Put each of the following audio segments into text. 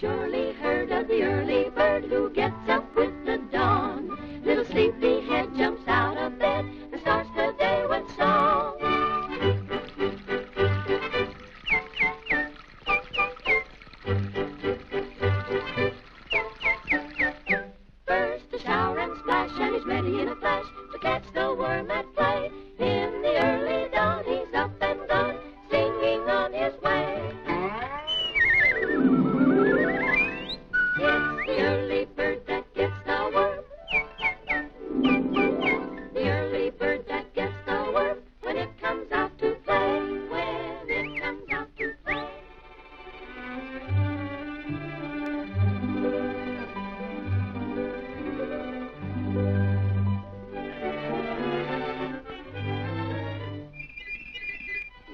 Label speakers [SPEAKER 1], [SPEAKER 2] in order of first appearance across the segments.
[SPEAKER 1] surely heard of the early bird who gets up with the dawn. Little sleepyhead jumps out of bed and starts the day with song. First a shower and splash, and he's ready in a flash to catch the worm at play. In the early dawn he's up and gone, singing on his way. It's the early bird that gets the worm. The early bird that gets the worm when it comes out to play. When it comes out to play.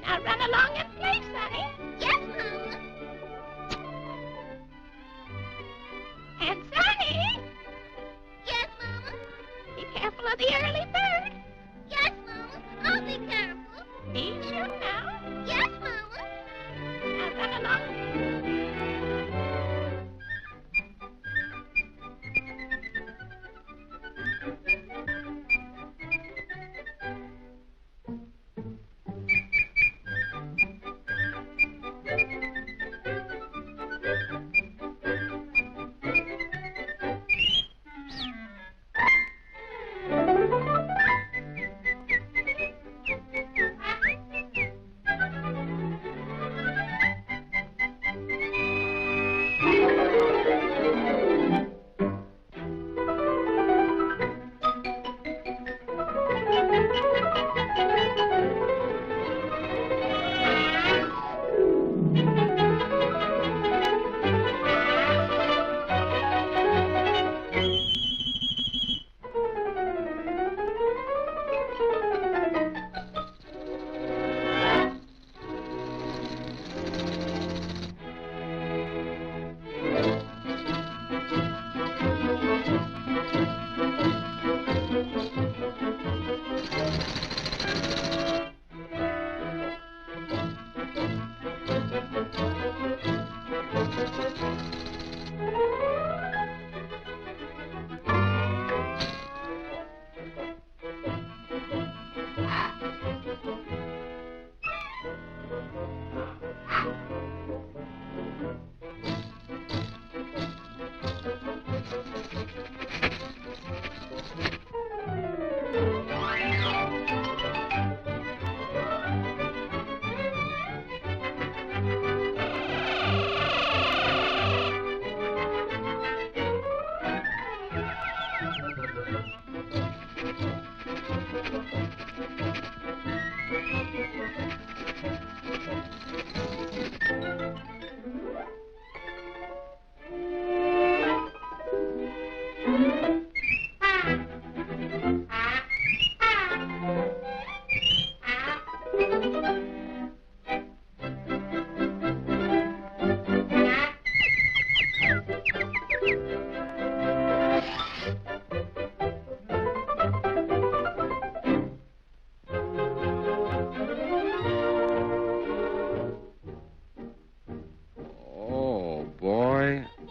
[SPEAKER 2] Now run along and play, Sonny.
[SPEAKER 3] Yes, Mama.
[SPEAKER 2] And Sonny,
[SPEAKER 3] Yes, Mama.
[SPEAKER 2] be careful of the early bird.
[SPEAKER 3] Yes, Mama. I'll be careful.
[SPEAKER 2] Be sure now.
[SPEAKER 3] Yes, Mama.
[SPEAKER 2] Now run along.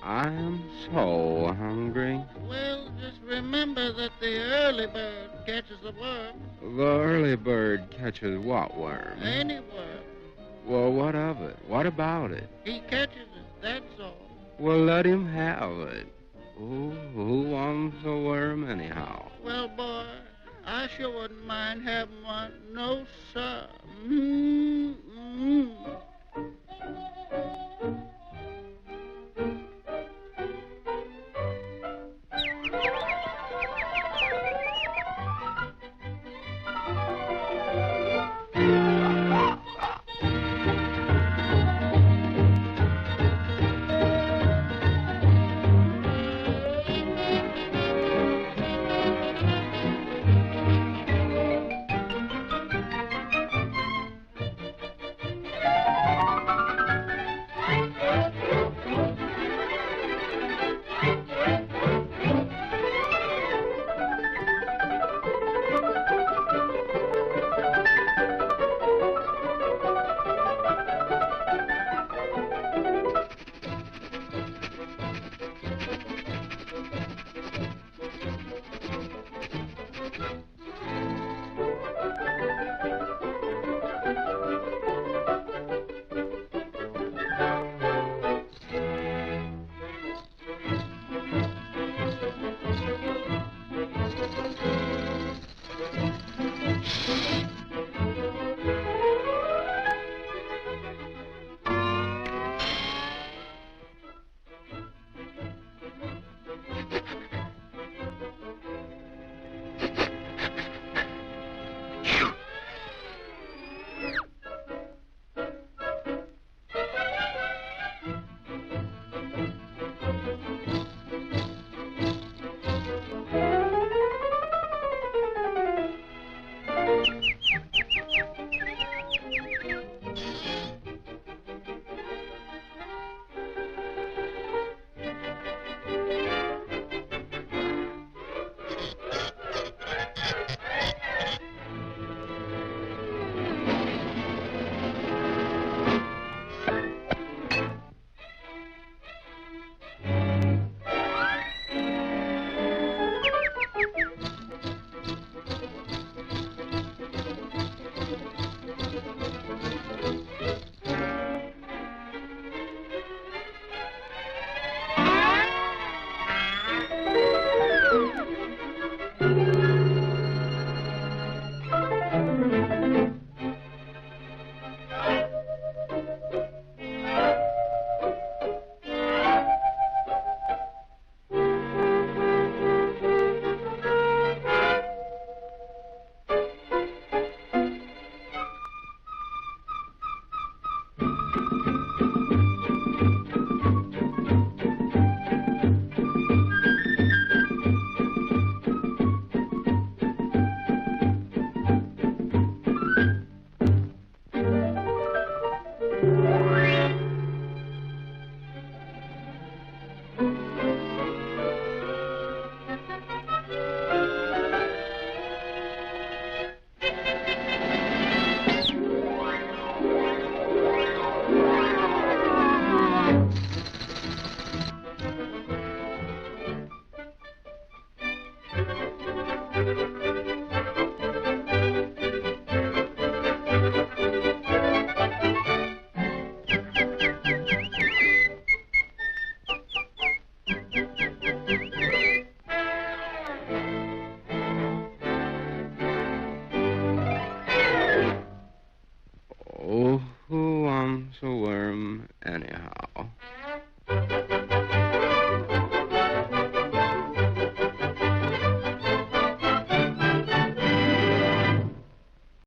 [SPEAKER 4] I'm so hungry.
[SPEAKER 5] Well, just remember that the early bird catches the worm.
[SPEAKER 4] The early bird catches what worm?
[SPEAKER 5] Any worm.
[SPEAKER 4] Well, what of it? What about it?
[SPEAKER 5] He catches it, that's all.
[SPEAKER 4] Well, let him have it. Who wants a worm anyhow?
[SPEAKER 5] Well, boy, I sure wouldn't mind having one. No, sir.